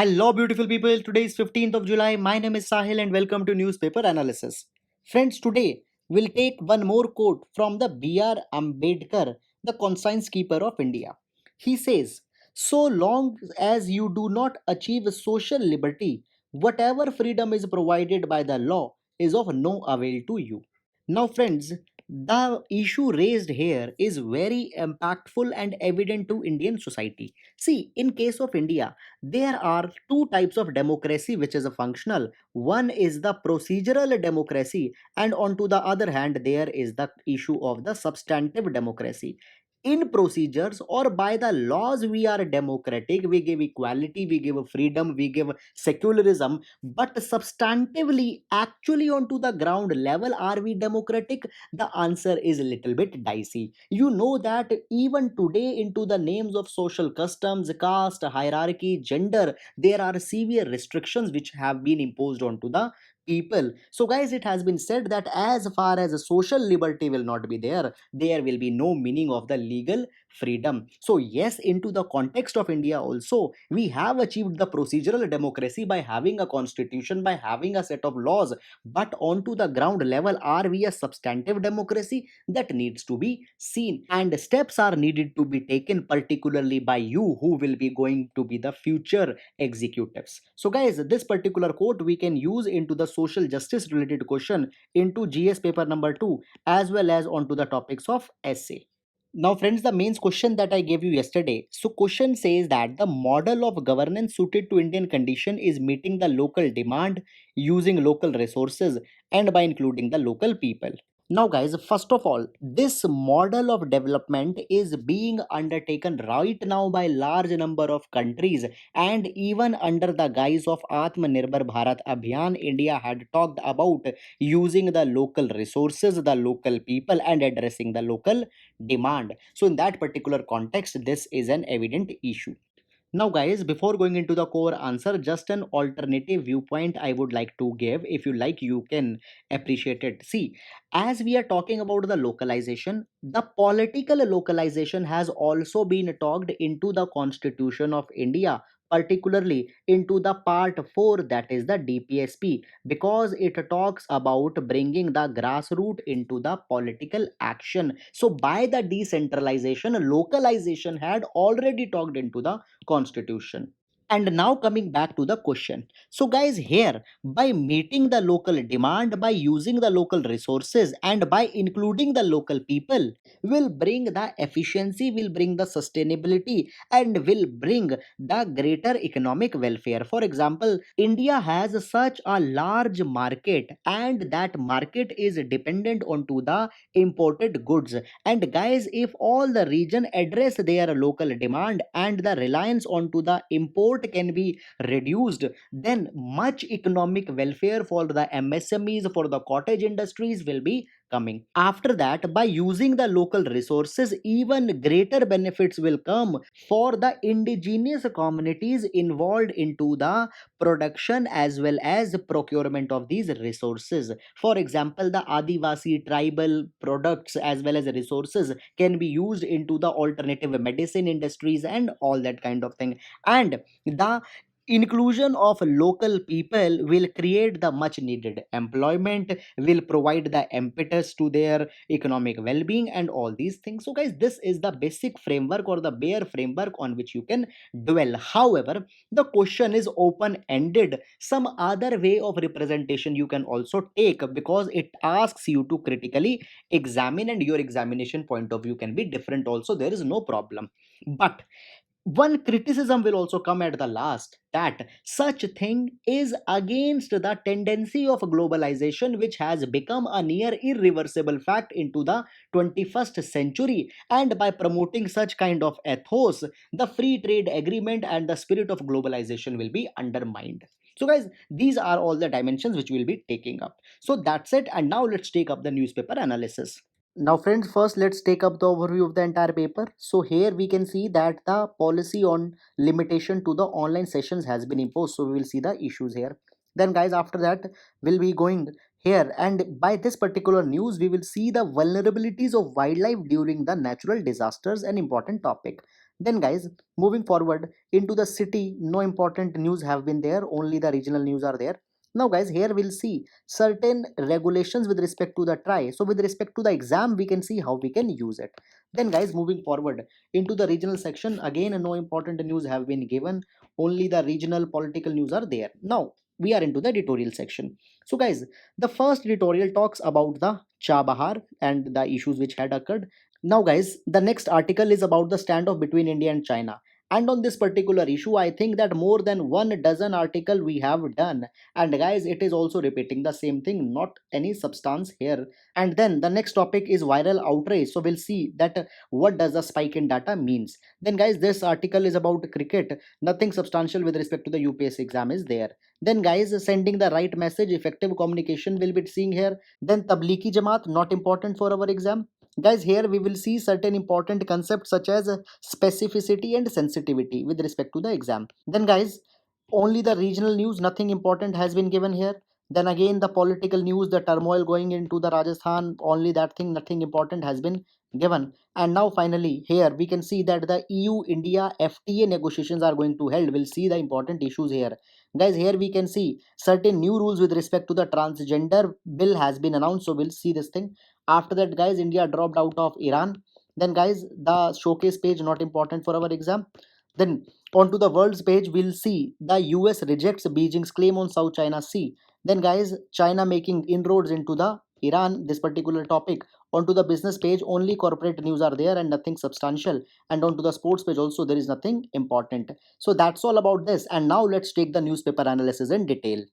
Hello, beautiful people. Today is 15th of July. My name is Sahil, and welcome to Newspaper Analysis. Friends, today we'll take one more quote from the B.R. Ambedkar, the conscience keeper of India. He says, "So long as you do not achieve social liberty, whatever freedom is provided by the law is of no avail to you." Now, friends, the issue raised here is very impactful and evident to Indian society. See, in case of India, there are two types of democracy which is a functional. One is the procedural democracy, and on to the other hand, there is the issue of the substantive democracy. In procedures or by the laws, we are democratic, we give equality, we give freedom, we give secularism, but substantively, actually, onto the ground level, are we democratic? The answer is a little bit dicey. You know that even today, into the names of social customs, caste, hierarchy, gender, there are severe restrictions which have been imposed onto the people. So, guys, it has been said that as far as a social liberty will not be there, there will be no meaning of the legal freedom. So, yes, into the context of India also, we have achieved the procedural democracy by having a constitution, by having a set of laws, but onto the ground level, are we a substantive democracy? That needs to be seen, and steps are needed to be taken, particularly by you who will be going to be the future executives. So, guys, this particular quote we can use into the social justice related question into GS paper number 2 as well as onto the topics of essay. Now, friends, the main question that I gave you yesterday. So, question says that the model of governance suited to Indian condition is meeting the local demand, using local resources, and by including the local people. Now, guys, first of all, this model of development is being undertaken right now by large number of countries, and even under the guise of Atmanirbhar Bharat Abhiyan, India had talked about using the local resources, the local people, and addressing the local demand. So, in that particular context, this is an evident issue. Now, guys, before going into the core answer, just an alternative viewpoint I would like to give. If you like, you can appreciate it. See, as we are talking about the localization, the political localization has also been talked into the Constitution of India, particularly into the part 4, that is the DPSP, because it talks about bringing the grassroots into the political action. So, by the decentralization, localization had already talked into the constitution. And now coming back to the question. So, guys, here by meeting the local demand, by using the local resources, and by including the local people, will bring the efficiency, will bring the sustainability, and will bring the greater economic welfare. For example, India has such a large market, and that market is dependent onto the imported goods. And guys, if all the region address their local demand and the reliance onto the import can be reduced, then much economic welfare for the MSMEs, for the cottage industries will be coming. After that, by using the local resources, even greater benefits will come for the indigenous communities involved into the production as well as procurement of these resources. For example, the Adivasi tribal products as well as resources can be used into the alternative medicine industries and all that kind of thing. And the inclusion of local people will create the much needed employment, will provide the impetus to their economic well-being and all these things. So, guys, this is the basic framework or the bare framework on which you can dwell. However, the question is open ended. Some other way of representation you can also take, because it asks you to critically examine, and your examination point of view can be different also. There is no problem. But one criticism will also come at the last, that such thing is against the tendency of globalization, which has become a near irreversible fact into the 21st century. And by promoting such kind of ethos, the free trade agreement and the spirit of globalization will be undermined. So, guys, these are all the dimensions which we'll be taking up. So that's it, and now let's take up the newspaper analysis. Now, friends, first let's take up the overview of the entire paper. So here we can see that the policy on limitation to the online sessions has been imposed. So we will see the issues here. Then, guys, after that we'll be going here, and by this particular news we will see the vulnerabilities of wildlife during the natural disasters, an important topic. Then guys, moving forward into the city, no important news have been there, only the regional news are there. Now guys, here we'll see certain regulations with respect to the try. So with respect to the exam, we can see how we can use it. Then guys, moving forward into the regional section, again no important news have been given, only the regional political news are there. Now we are into the editorial section. So guys, the first editorial talks about the Chabahar and the issues which had occurred. Now, guys, the next article is about the standoff between India and China. And on this particular issue, I think that more than one dozen article we have done. And guys, it is also repeating the same thing, not any substance here. And then the next topic is viral outrage. So we'll see that what does the spike in data means. Then guys, this article is about cricket. Nothing substantial with respect to the UPSC exam is there. Then guys, sending the right message, effective communication will be seeing here. Then Tablighi Jamaat, not important for our exam. Guys, here we will see certain important concepts such as specificity and sensitivity with respect to the exam. Then guys, only the regional news, nothing important has been given here. Then again, the political news, the turmoil going into the Rajasthan, only that thing, nothing important has been given. And now finally here we can see that the EU India FTA negotiations are going to held. We'll see the important issues here. Guys, here we can see certain new rules with respect to the transgender bill has been announced, so we'll see this thing. After that guys, India dropped out of Iran. Then guys, the showcase page not important for our exam. Then onto the world's page, we'll see the US rejects Beijing's claim on South China Sea. Then guys, China making inroads into the Iran, this particular topic. Onto the business page, only corporate news are there and nothing substantial. And onto the sports page also, there is nothing important. So that's all about this. And now let's take the newspaper analysis in detail.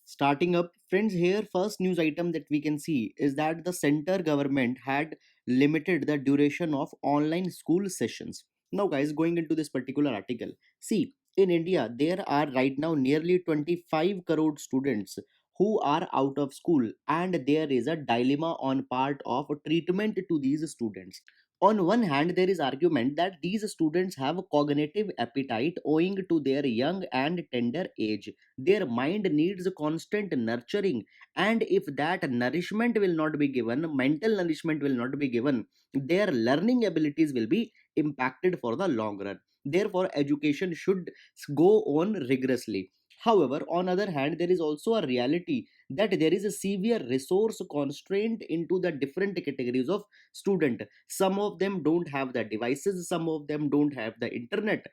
Starting up, friends, here first news item that we can see is that the center government had limited the duration of online school sessions. Now guys, going into this particular article, see, in India there are right now nearly 25 crore students who are out of school, and there is a dilemma on part of treatment to these students. On one hand, there is argument that these students have cognitive appetite owing to their young and tender age. Their mind needs constant nurturing, and if that nourishment will not be given, mental nourishment will not be given, their learning abilities will be impacted for the long run. Therefore education should go on rigorously. However, on other hand, there is also a reality that there is a severe resource constraint into the different categories of student. Some of them don't have the devices, some of them don't have the internet,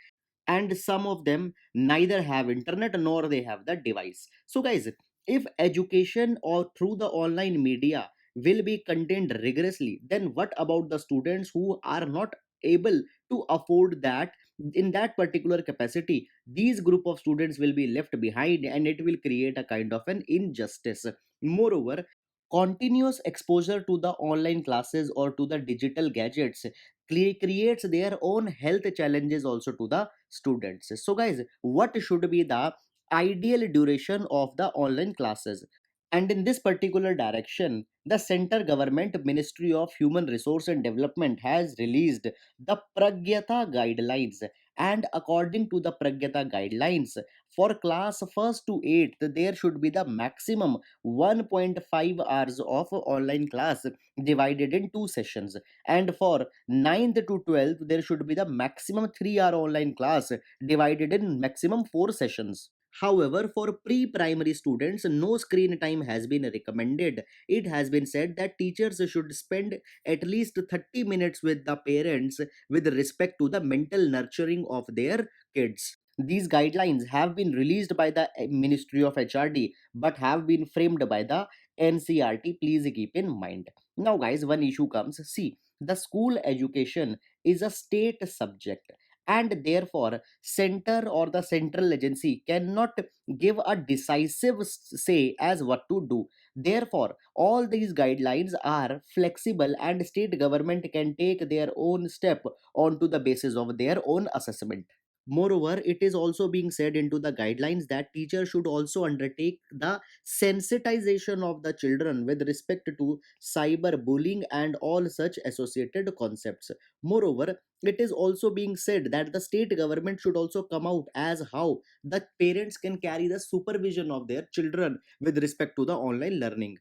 and some of them neither have internet nor they have the device. So guys, if education or through the online media will be contained rigorously, then what about the students who are not able to afford that? In that particular capacity, these group of students will be left behind, and it will create a kind of an injustice. Moreover, continuous exposure to the online classes or to the digital gadgets creates their own health challenges also to the students. So guys, what should be the ideal duration of the online classes? And in this particular direction, the center government Ministry of Human Resource and Development has released the Pragyata guidelines. And according to the Pragyata guidelines, for class 1st to 8th, there should be the maximum 1.5 hours of online class divided in two sessions. And for ninth to 12th, there should be the maximum 3-hour online class divided in maximum 4 sessions. However, for pre-primary students, no screen time has been recommended. It has been said that teachers should spend at least 30 minutes with the parents with respect to the mental nurturing of their kids. These guidelines have been released by the Ministry of HRD but have been framed by the NCRT. Please keep in mind. Now, guys, one issue comes. See, the school education is a state subject, and therefore center or the central agency cannot give a decisive say as what to do. Therefore all these guidelines are flexible, and state government can take their own step onto the basis of their own assessment. Moreover, it is also being said into the guidelines that teachers should also undertake the sensitization of the children with respect to cyberbullying and all such associated concepts. Moreover, it is also being said that the state government should also come out as how the parents can carry the supervision of their children with respect to the online learning.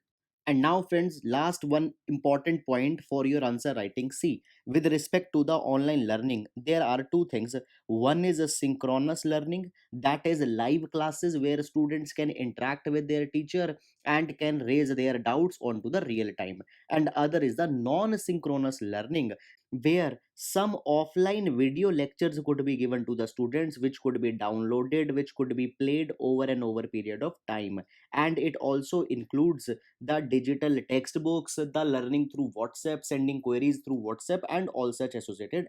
And now, friends, last one important point for your answer writing. See, with respect to the online learning, there are two things. One is a synchronous learning, that is live classes where students can interact with their teacher and can raise their doubts onto the real time. And other is the non-synchronous learning, where some offline video lectures could be given to the students, which could be downloaded, which could be played over and over period of time. And it also includes the digital textbooks, the learning through WhatsApp, sending queries through WhatsApp, and all such associated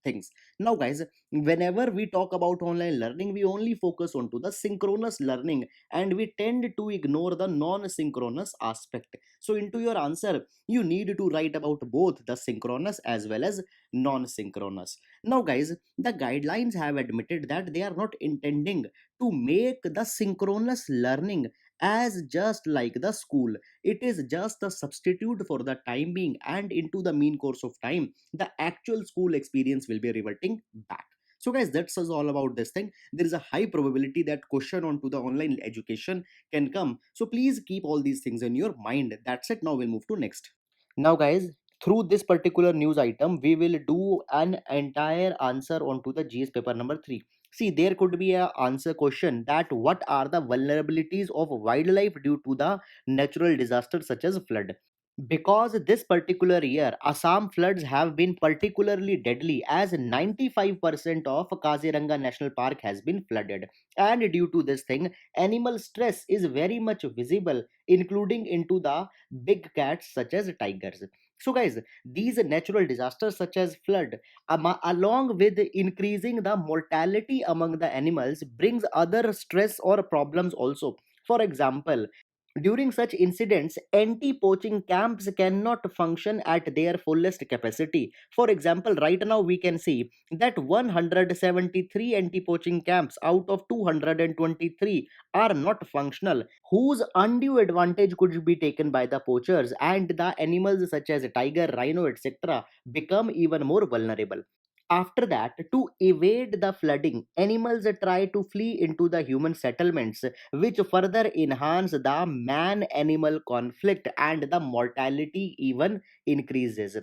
things. Now, guys, whenever we talk about online learning, we only focus on to the synchronous learning and we tend to ignore the non-synchronous aspect. So, into your answer, you need to write about both the synchronous as well as non-synchronous. Now, guys, the guidelines have admitted that they are not intending to make the synchronous learning as just like the school. It is just a substitute for the time being, and into the mean course of time the actual school experience will be reverting back. So guys, that's us all about this thing. There is a high probability that question onto the online education can come, so please keep all these things in your mind. That's it. Now we'll move to next. Now, guys, through this particular news item, we will do an entire answer onto the GS paper number 3. See, there could be a answer question that what are the vulnerabilities of wildlife due to the natural disasters such as flood. Because this particular year, Assam floods have been particularly deadly as 95% of Kaziranga National Park has been flooded. And due to this thing, animal stress is very much visible, including into the big cats such as tigers. So, guys, these natural disasters such as flood, along with increasing the mortality among the animals, brings other stress or problems also. For example, during such incidents, anti poaching camps cannot function at their fullest capacity. For example, right now we can see that 173 anti poaching camps out of 223 are not functional, whose undue advantage could be taken by the poachers, and the animals such as tiger, rhino, etc., become even more vulnerable. After that, to evade the flooding, animals try to flee into the human settlements, which further enhance the man animal conflict, and the mortality even increases.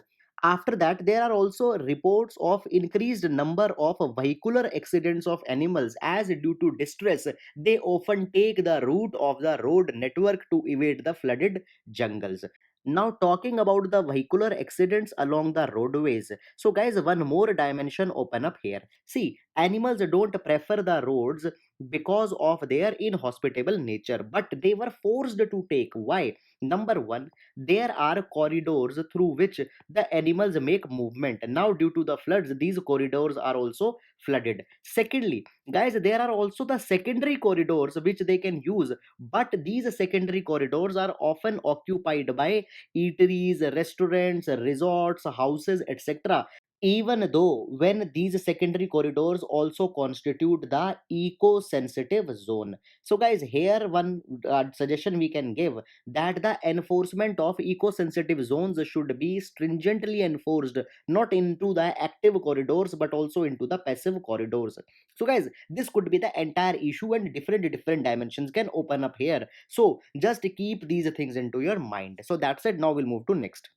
After that, there are also reports of increased number of vehicular accidents of animals, as due to distress they often take the route of the road network to evade the flooded jungles. Now, talking about the vehicular accidents along the roadways, so guys, one more dimension open up here. See, animals don't prefer the roads because of their inhospitable nature, but they were forced to take. Why? Number one, there are corridors through which the animals make movement. Now, due to the floods, these corridors are also flooded. Secondly, guys, there are also the secondary corridors which they can use, but these secondary corridors are often occupied by eateries, restaurants, resorts, houses, etc. Even though when these secondary corridors also constitute the eco-sensitive zone. So guys, here one suggestion we can give, that the enforcement of eco-sensitive zones should be stringently enforced, not into the active corridors but also into the passive corridors. So guys, this could be the entire issue, and different dimensions can open up here. So just keep these things into your mind. So that's it. Now we'll move to next.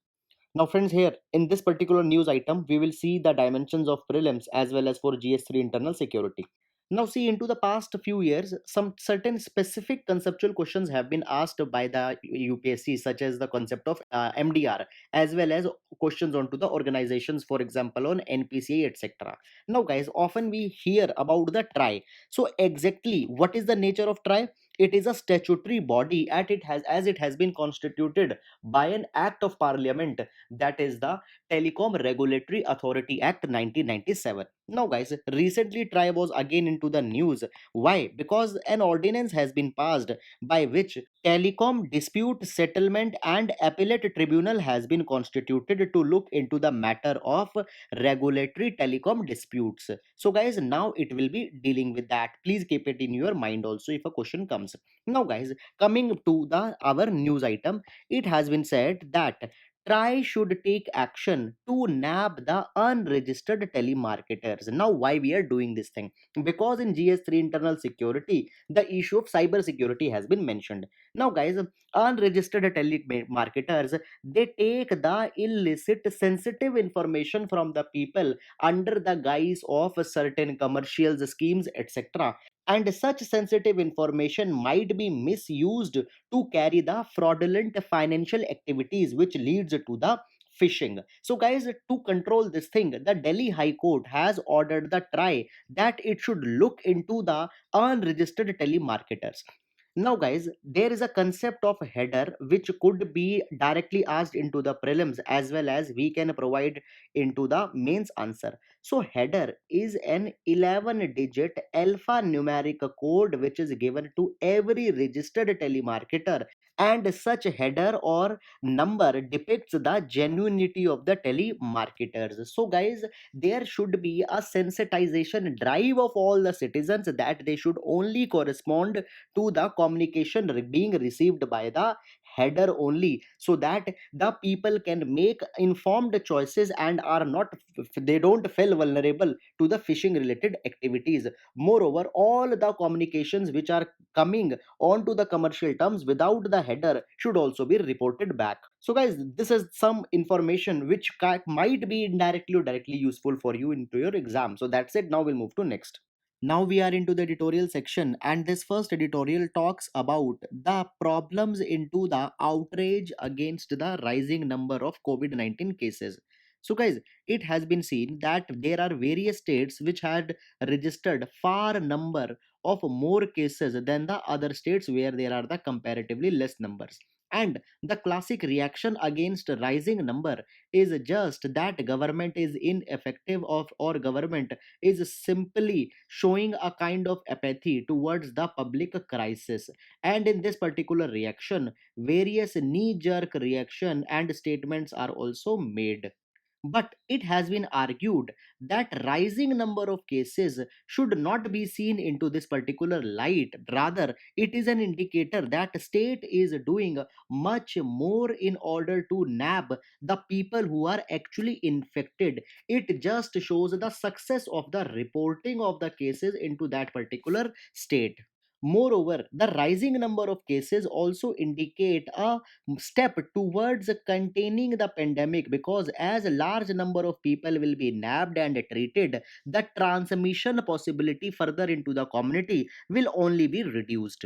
Now, friends, here in this particular news item, we will see the dimensions of prelims as well as for GS3 internal security. Now, see, into the past few years, some certain specific conceptual questions have been asked by the UPSC, such as the concept of MDR, as well as questions onto the organizations, for example, on NPCA, etc. Now, guys, often we hear about the TRI. So, exactly what is the nature of TRI? It is a statutory body at it has as it has been constituted by an act of parliament, that is the Telecom Regulatory Authority Act 1997. Now, guys, recently TRI was again into the news. Why? Because an ordinance has been passed by which Telecom Dispute Settlement and Appellate Tribunal has been constituted to look into the matter of regulatory telecom disputes. So, guys, now it will be dealing with that. Please keep it in your mind also if a question comes. Now, guys, coming to the our news item, it has been said that TRI should take action to nab the unregistered telemarketers. Now, why we are doing this thing? Because in GS3 internal security, the issue of cyber security has been mentioned. Now, guys, unregistered telemarketers, they take the illicit sensitive information from the people under the guise of certain commercials, schemes, etc. And such sensitive information might be misused to carry the fraudulent financial activities, which leads to the phishing. So guys, to control this thing, the Delhi High Court has ordered the try that it should look into the unregistered telemarketers. Now, guys, there is a concept of header which could be directly asked into the prelims as well as we can provide into the mains answer. So, header is an 11 digit alphanumeric code which is given to every registered telemarketer, and such header or number depicts the genuinity of the telemarketers. So, guys, there should be a sensitization drive of all the citizens that they should only correspond to the communication being received by the header only, so that the people can make informed choices and are not, they don't feel vulnerable to the phishing related activities. Moreover, all the communications which are coming onto the commercial terms without the header should also be reported back. So guys, this is some information which might be indirectly or directly useful for you into your exam. So that's it. Now we'll move to next. Now we are into the editorial section, and this first editorial talks about the problems into the outrage against the rising number of COVID-19 cases. So, guys, it has been seen that there are various states which had registered far number of more cases than the other states where there are the comparatively less numbers. And the classic reaction against rising number is just that government is ineffective of, or government is simply showing a kind of apathy towards the public crisis. And in this particular reaction, various knee jerk reaction and statements are also made. But it has been argued that rising number of cases should not be seen into this particular light. Rather, it is an indicator that state is doing much more in order to nab the people who are actually infected. It just shows the success of the reporting of the cases into that particular state. Moreover, the rising number of cases also indicate a step towards containing the pandemic, because as a large number of people will be nabbed and treated, the transmission possibility further into the community will only be reduced.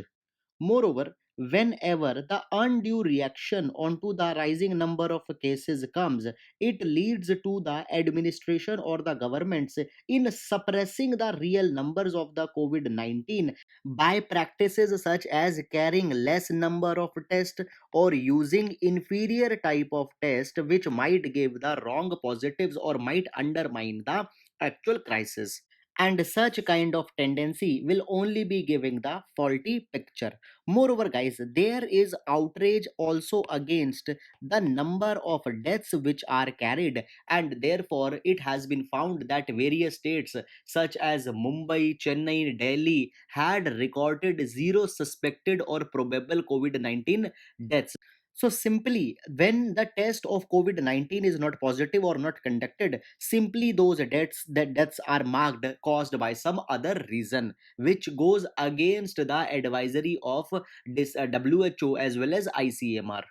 Moreover, whenever the undue reaction onto the rising number of cases comes, it leads to the administration or the governments in suppressing the real numbers of the COVID 19 by practices such as carrying less number of tests or using inferior type of test which might give the wrong positives or might undermine the actual crisis. And such kind of tendency will only be giving the faulty picture. Moreover, guys, there is outrage also against the number of deaths which are carried, and therefore it has been found that various states such as Mumbai, Chennai, Delhi had recorded zero suspected or probable COVID 19 deaths. So simply, when the test of COVID 19 is not positive or not conducted, simply those deaths are marked caused by some other reason, which goes against the advisory of this WHO as well as ICMR.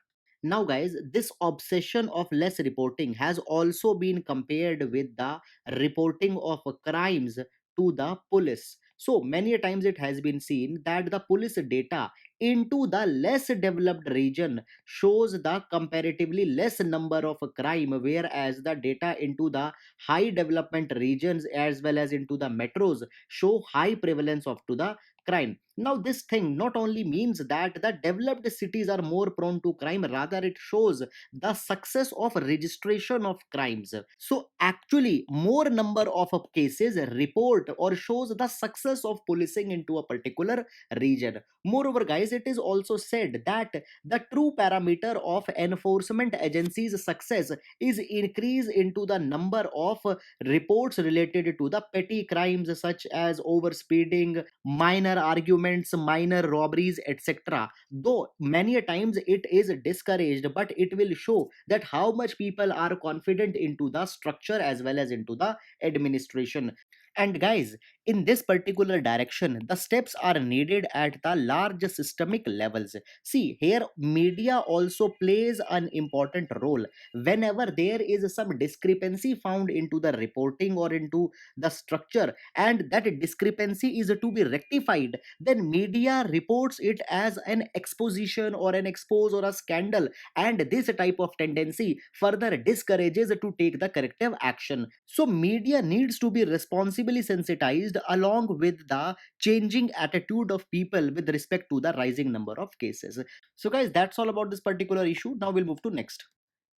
Now, guys, this obsession of less reporting has also been compared with the reporting of crimes to the police. So many a times it has been seen that the police data into the less developed region shows the comparatively less number of crime, whereas the data into the high development regions as well as into the metros show high prevalence of to the crime. Now, this thing not only means that the developed cities are more prone to crime, rather, it shows the success of registration of crimes. So, actually, more number of cases report or shows the success of policing into a particular region. Moreover, guys, it is also said that the true parameter of enforcement agencies' success is increase into the number of reports related to the petty crimes such as overspeeding, minor arguments, minor robberies, etc. Though many a times it is discouraged, but it will show that how much people are confident into the structure as well as into the administration. And guys, in this particular direction, the steps are needed at the large systemic levels. See, here media also plays an important role. Whenever there is some discrepancy found into the reporting or into the structure, and that discrepancy is to be rectified, then media reports it as an exposition or an expose or a scandal, and this type of tendency further discourages to take the corrective action. So media needs to be responsibly sensitized along with the changing attitude of people with respect to the rising number of cases. So guys, that's all about this particular issue. Now we'll move to next.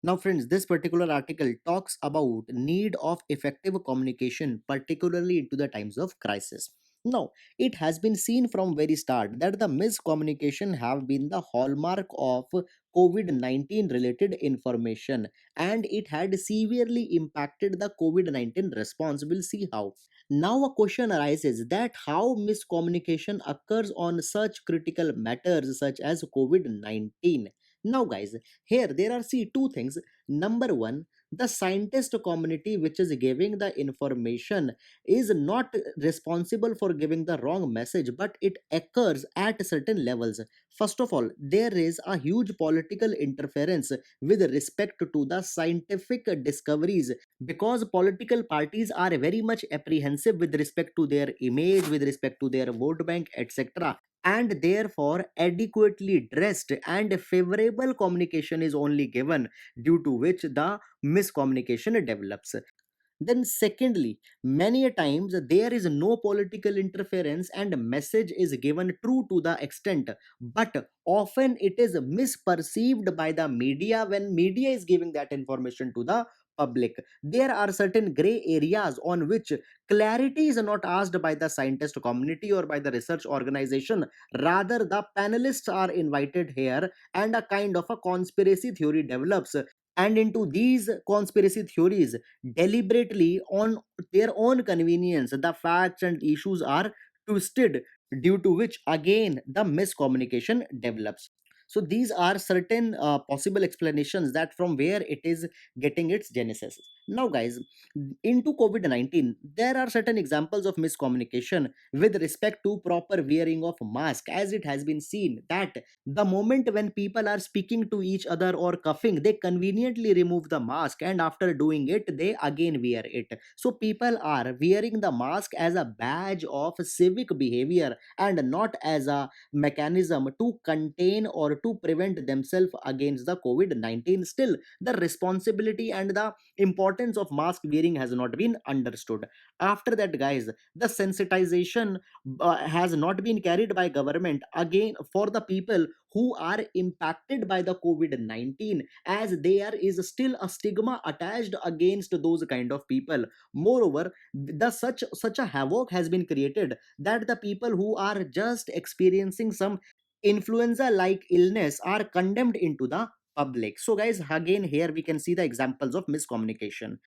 Now friends, this particular article talks about need of effective communication, particularly into the times of crisis. Now, it has been seen from very start that the miscommunication have been the hallmark of COVID-19 related information, and it had severely impacted the COVID-19 response. We'll see how. Now a question arises that how miscommunication occurs on such critical matters such as COVID-19. Now guys, here there are see two things. Number one, the scientist community which is giving the information is not responsible for giving the wrong message, but it occurs at certain levels. First of all, there is a huge political interference with respect to the scientific discoveries, because political parties are very much apprehensive with respect to their image, with respect to their vote bank, etc., and therefore adequately dressed and favorable communication is only given, due to which the miscommunication develops. Then secondly, many a times there is no political interference and message is given true to the extent, but often it is misperceived by the media when media is giving that information to the public. There are certain gray areas on which clarity is not asked by the scientist community or by the research organization. Rather, the panelists are invited here and a kind of a conspiracy theory develops, and into these conspiracy theories, deliberately on their own convenience, the facts and issues are twisted, due to which again the miscommunication develops. So these are certain possible explanations that from where it is getting its genesis. Now guys, into COVID-19 there are certain examples of miscommunication with respect to proper wearing of mask, as it has been seen that the moment when people are speaking to each other or coughing, they conveniently remove the mask, and after doing it they again wear it. So people are wearing the mask as a badge of civic behavior and not as a mechanism to contain or to prevent themselves against the COVID-19. Still, the responsibility and the importance of mask wearing has not been understood. After that guys, the sensitization has not been carried by government again for the people who are impacted by the COVID-19, as there is still a stigma attached against those kind of people. Moreover, the such a havoc has been created that the people who are just experiencing some influenza like illness are condemned into the public. So guys, again here we can see the examples of miscommunication.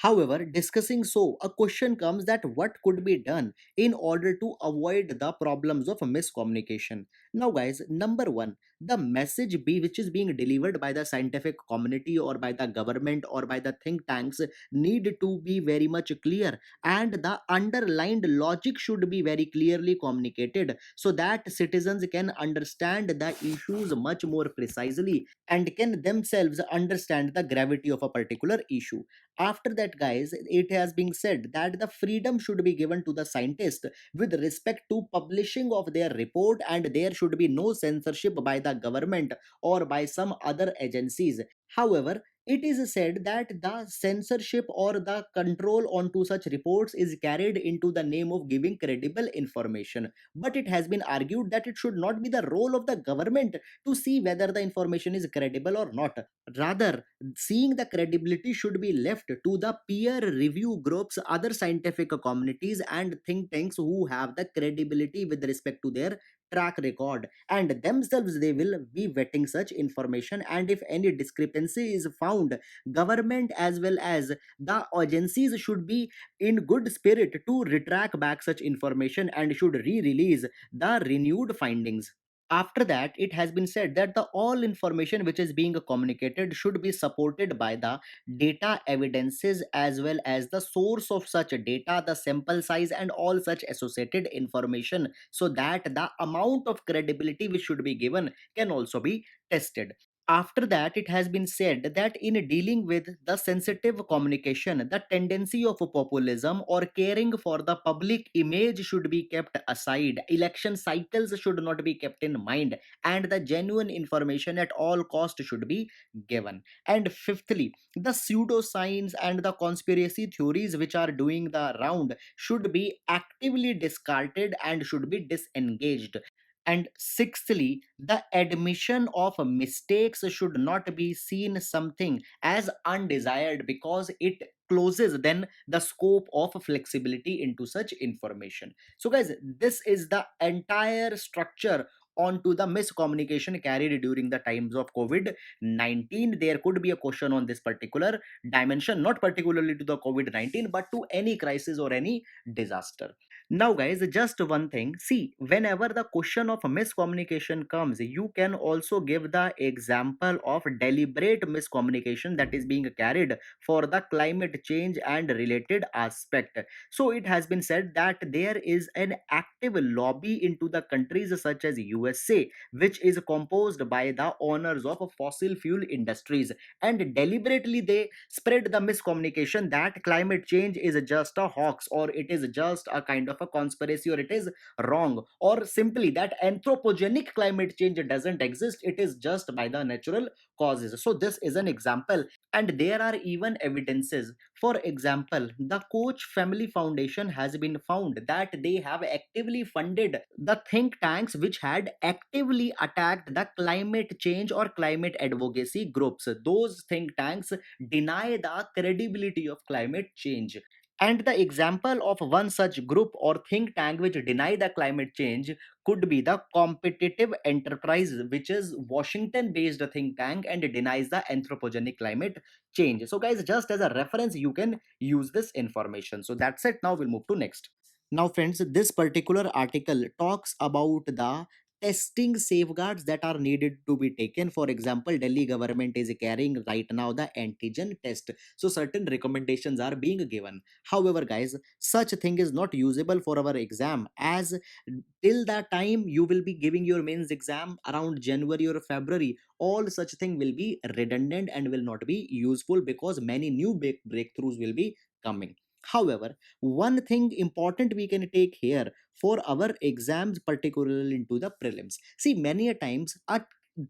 However, discussing so, a question comes that what could be done in order to avoid the problems of miscommunication. Now, guys, number one, the message which is being delivered by the scientific community or by the government or by the think tanks need to be very much clear, and the underlined logic should be very clearly communicated so that citizens can understand the issues much more precisely and can themselves understand the gravity of a particular issue. After that guys, it has been said that the freedom should be given to the scientist with respect to publishing of their report, and there should be no censorship by the government or by some other agencies. However, it is said that the censorship or the control onto such reports is carried into the name of giving credible information, but it has been argued that it should not be the role of the government to see whether the information is credible or not. Rather, seeing the credibility should be left to the peer review groups, other scientific communities, and think tanks who have the credibility with respect to their track record, and themselves they will be vetting such information. And if any discrepancy is found, government as well as the agencies should be in good spirit to retract back such information and should re-release the renewed findings. After that, it has been said that the all information which is being communicated should be supported by the data evidences as well as the source of such data, the sample size, and all such associated information, so that the amount of credibility which should be given can also be tested. After that, it has been said that in dealing with the sensitive communication, the tendency of populism or caring for the public image should be kept aside. Election cycles should not be kept in mind, and the genuine information at all cost should be given. And fifthly, the pseudoscience and the conspiracy theories which are doing the round should be actively discarded and should be disengaged. And sixthly, the admission of mistakes should not be seen something as undesired, because it closes then the scope of flexibility into such information. So guys, this is the entire structure onto the miscommunication carried during the times of COVID-19. There could be a question on this particular dimension, not particularly to the COVID-19, but to any crisis or any disaster. Now, guys, just one thing. See, whenever the question of miscommunication comes, you can also give the example of deliberate miscommunication that is being carried for the climate change and related aspect. So, it has been said that there is an active lobby into the countries such as USA, which is composed by the owners of fossil fuel industries, and deliberately they spread the miscommunication that climate change is just a hoax, or it is just a kind of a conspiracy, or it is wrong, or simply that anthropogenic climate change doesn't exist, it is just by the natural causes. So this is an example, and there are even evidences. For example, the Koch Family Foundation has been found that they have actively funded the think tanks which had actively attacked the climate change or climate advocacy groups. Those think tanks deny the credibility of climate change. And the example of one such group or think tank which deny the climate change could be the Competitive Enterprise, which is Washington based think tank and denies the anthropogenic climate change. So guys, just as a reference, you can use this information. So that's it. Now we'll move to next. Now, friends, this particular article talks about the testing safeguards that are needed to be taken. For example, Delhi government is carrying right now the antigen test. So certain recommendations are being given. However, guys, such thing is not usable for our exam, as till that time you will be giving your mains exam around January or February. All such thing will be redundant and will not be useful, because many new breakthroughs will be coming. However, one thing important we can take here for our exams, particularly into the prelims. See, many a times a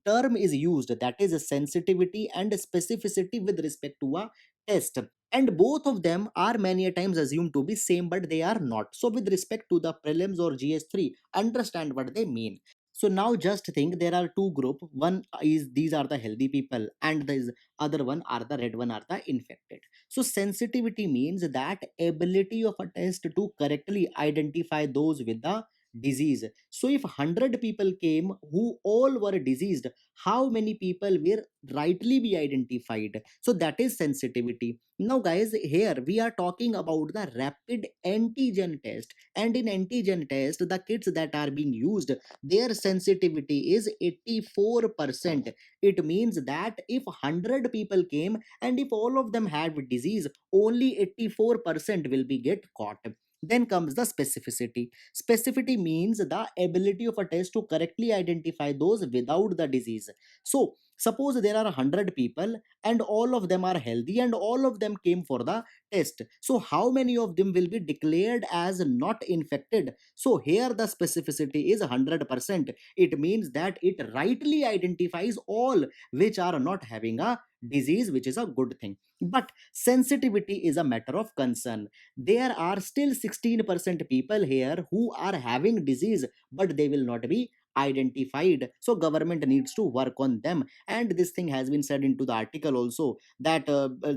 term is used, that is a sensitivity and specificity with respect to a test, and both of them are many a times assumed to be same, but they are not. So with respect to the prelims or GS3, understand what they mean. So now just think, there are two group. One is these are the healthy people, and the other one are the red one are the infected. So sensitivity means that ability of a test to correctly identify those with the disease. So if 100 people came who all were diseased, how many people will rightly be identified? So that is sensitivity. Now guys, here we are talking about the rapid antigen test, and in antigen test the kits that are being used, their sensitivity is 84%. It means that if 100 people came and if all of them had disease, only 84% will be get caught. Then comes the specificity. Specificity means the ability of a test to correctly identify those without the disease. So suppose there are 100 people and all of them are healthy and all of them came for the test, so how many of them will be declared as not infected? So here the specificity is 100%. It means that it rightly identifies all which are not having a disease, which is a good thing. But sensitivity is a matter of concern. There are still 16% people here who are having disease, but they will not be identified. So government needs to work on them, and this thing has been said into the article also, that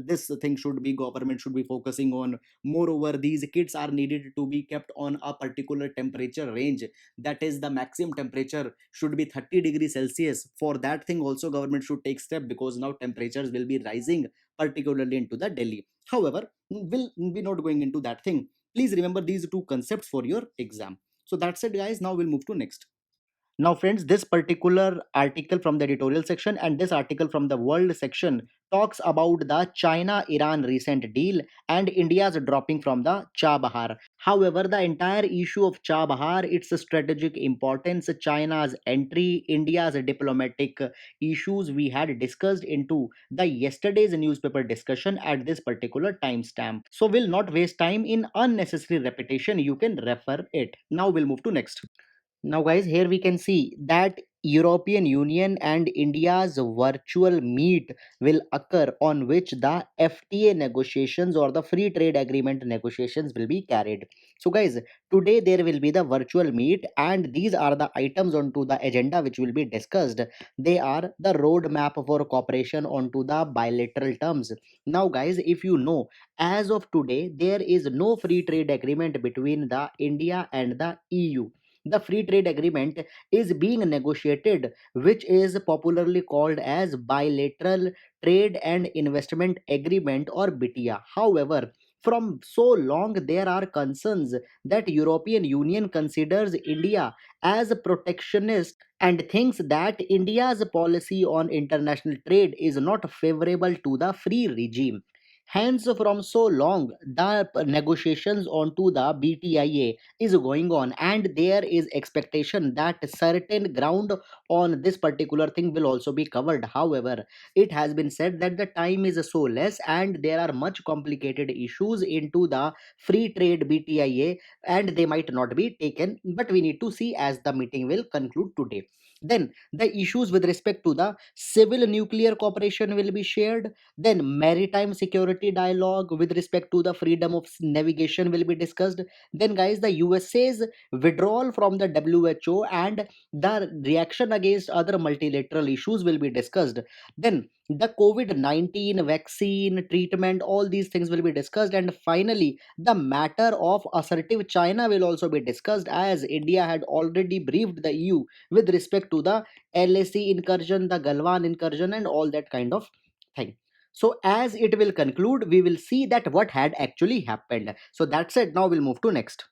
this thing should be, government should be focusing on. Moreover, these kits are needed to be kept on a particular temperature range, that is the maximum temperature should be 30 degrees Celsius. For that thing also government should take step, because now temperatures will be rising, particularly into the Delhi. However, we'll be not going into that thing. Please remember these two concepts for your exam. So that's it guys, now we'll move to next. Now, friends, this particular article from the editorial section and this article from the world section talks about the China Iran recent deal and India's dropping from the Chabahar. However, the entire issue of Chabahar, its strategic importance, China's entry, India's diplomatic issues, we had discussed into the yesterday's newspaper discussion at this particular timestamp. So, we'll not waste time in unnecessary repetition. You can refer it. Now, we'll move to next. Now, guys, here we can see that European Union and India's virtual meet will occur on which the FTA negotiations or the free trade agreement negotiations will be carried. So, guys, today there will be the virtual meet, and these are the items onto the agenda which will be discussed. They are the roadmap for cooperation onto the bilateral terms. Now, guys, if you know, as of today, there is no free trade agreement between the India and the EU. The free trade agreement is being negotiated, which is popularly called as bilateral trade and investment agreement or BTA. However, from so long there are concerns that European Union considers India as a protectionist and thinks that India's policy on international trade is not favorable to the free regime. Hence, from so long, the negotiations onto the BTIA is going on, and there is expectation that certain ground on this particular thing will also be covered. However, it has been said that the time is so less and there are much complicated issues into the free trade BTIA, and they might not be taken, but we need to see as the meeting will conclude today. Then the issues with respect to the civil nuclear cooperation will be shared. Then maritime security dialogue with respect to the freedom of navigation will be discussed. Then, guys, the USA's withdrawal from the WHO and the reaction against other multilateral issues will be discussed. Then the COVID-19 vaccine treatment, all these things will be discussed. And finally, the matter of assertive China will also be discussed, as India had already briefed the EU with respect to the LAC incursion, the Galwan incursion, and all that kind of thing. So, as it will conclude, we will see that what had actually happened. So, that's it. Now, we'll move to next.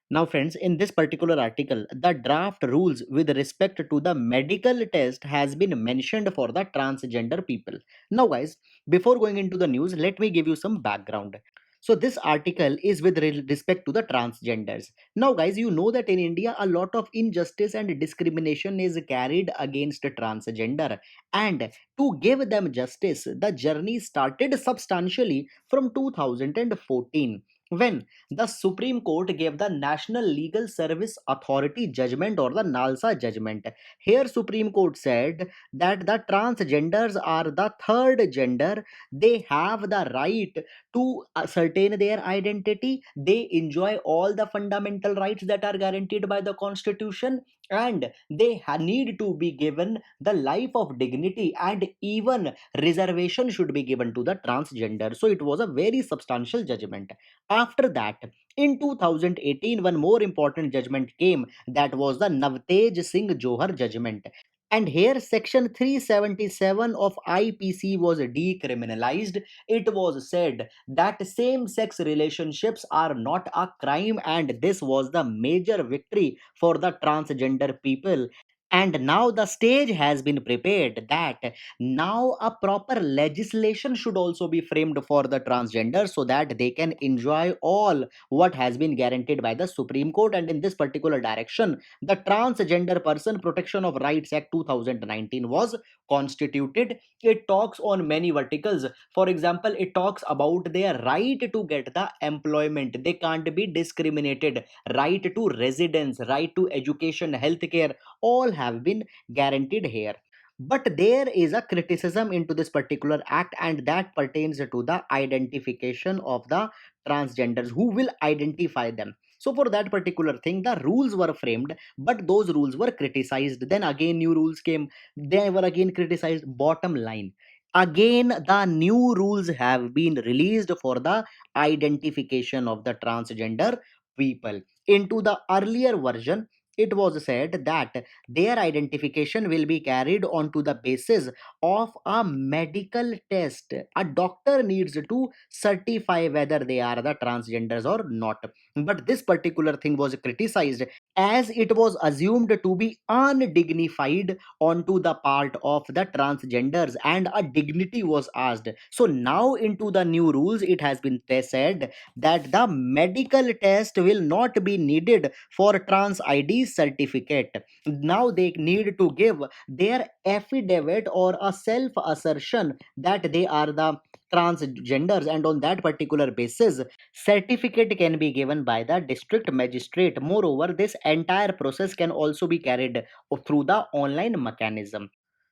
Now, friends, in this particular article, the draft rules with respect to the medical test has been mentioned for the transgender people. Now, guys, before going into the news, let me give you some background. So, this article is with respect to the transgenders. Now, guys, you know that in India, a lot of injustice and discrimination is carried against transgender. And to give them justice, the journey started substantially from 2014 when the Supreme Court gave the National Legal Service Authority judgment or the NALSA judgment. Here, Supreme Court said that the transgenders are the third gender. They have the right to ascertain their identity. They enjoy all the fundamental rights that are guaranteed by the Constitution, and they need to be given the life of dignity, and even reservation should be given to the transgender. So, it was a very substantial judgment. After that, in 2018, one more important judgment came, that was the Navtej Singh Johar judgment. And here, section 377 of IPC was decriminalized. It was said that same sex relationships are not a crime, and this was the major victory for the transgender people. And now the stage has been prepared that now a proper legislation should also be framed for the transgender so that they can enjoy all what has been guaranteed by the Supreme Court. And in this particular direction, the Transgender Person Protection of Rights Act 2019 was constituted. It talks on many verticals. For example, it talks about their right to get the employment. They can't be discriminated. Right to residence, right to education, healthcare, all have been guaranteed here. But there is a criticism into this particular act, and that pertains to the identification of the transgenders, who will identify them. So for that particular thing, the rules were framed, but those rules were criticized. Then again new rules came, they were again criticized. Bottom line, again the new rules have been released for the identification of the transgender people. Into the earlier version, it was said that their identification will be carried on to the basis of a medical test. A doctor needs to certify whether they are the transgenders or not. But this particular thing was criticized as it was assumed to be undignified onto the part of the transgenders, and a dignity was asked. So now into the new rules it has been said that the medical test will not be needed for trans ID certificate. Now they need to give their affidavit or a self assertion that they are the transgenders, and on that particular basis certificate can be given by the district magistrate. Moreover, this entire process can also be carried through the online mechanism.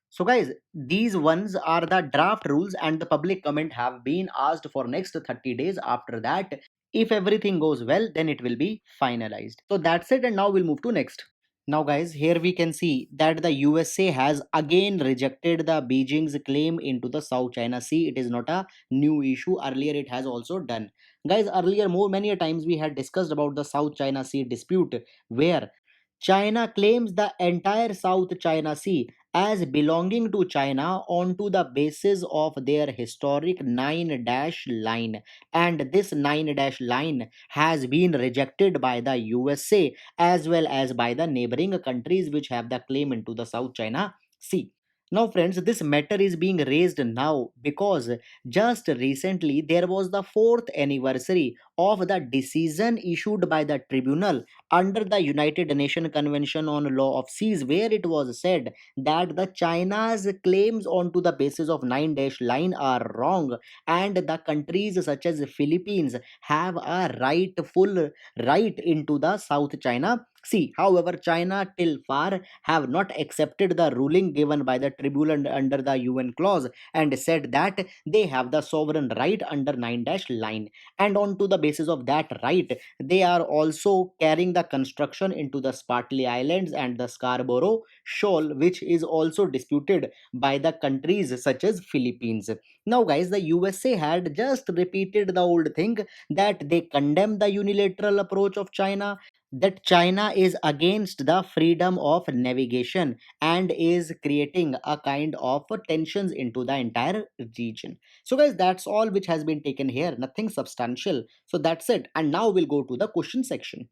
So guys, these ones are the draft rules and the public comment have been asked for next 30 days. After that, if everything goes well, then it will be finalized. So that's it, and now we'll move to next. Now guys, here we can see that the USA has again rejected the Beijing's claim into the South China Sea. It is not a new issue. Earlier it has also done. Guys, earlier more many a times we had discussed about the South China Sea dispute, where China claims the entire South China Sea as belonging to China onto the basis of their historic 9 dash line. And this 9 dash line has been rejected by the USA as well as by the neighboring countries which have the claim into the South China Sea. Now, friends, this matter is being raised now because just recently there was the fourth anniversary of the decision issued by the tribunal under the United Nations Convention on Law of Seas, where it was said that the China's claims onto the basis of 9 dash line are wrong, and the countries such as Philippines have a rightful right into the South China Sea. However, China till far have not accepted the ruling given by the tribunal under the UN clause and said that they have the sovereign right under 9 dash line, and on to the basis of that right they are also carrying the construction into the Spratly Islands and the Scarborough Shoal, which is also disputed by the countries such as Philippines. Now guys, the USA had just repeated the old thing that they condemn the unilateral approach of China, that China is against the freedom of navigation and is creating a kind of tensions into the entire region. So guys, that's all which has been taken here, nothing substantial. So that's it, and now we'll go to the question section.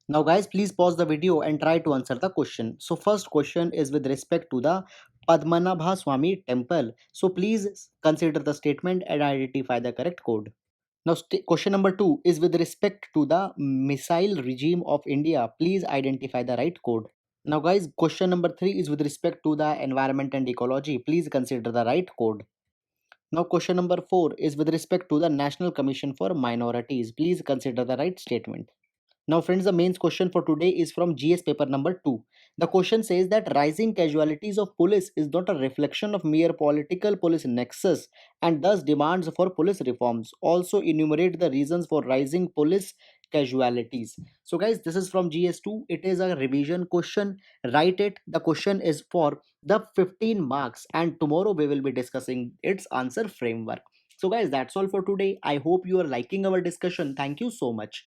Now guys, please pause the video and try to answer the question. So first question is with respect to the Padmanabha Swami temple. So please consider the statement and identify the correct code. Now, question number two is with respect to the missile regime of India. Please identify the right code. Now, guys, question number three is with respect to the environment and ecology. Please consider the right code. Now, question number four is with respect to the National Commission for Minorities. Please consider the right statement. Now, friends, the main question for today is from GS paper number 2. The question says that rising casualties of police is not a reflection of mere political police nexus and thus demands for police reforms. Also, enumerate the reasons for rising police casualties. So, guys, this is from GS2. It is a revision question. Write it. The question is for the 15 marks, and tomorrow we will be discussing its answer framework. So, guys, that's all for today. I hope you are liking our discussion. Thank you so much.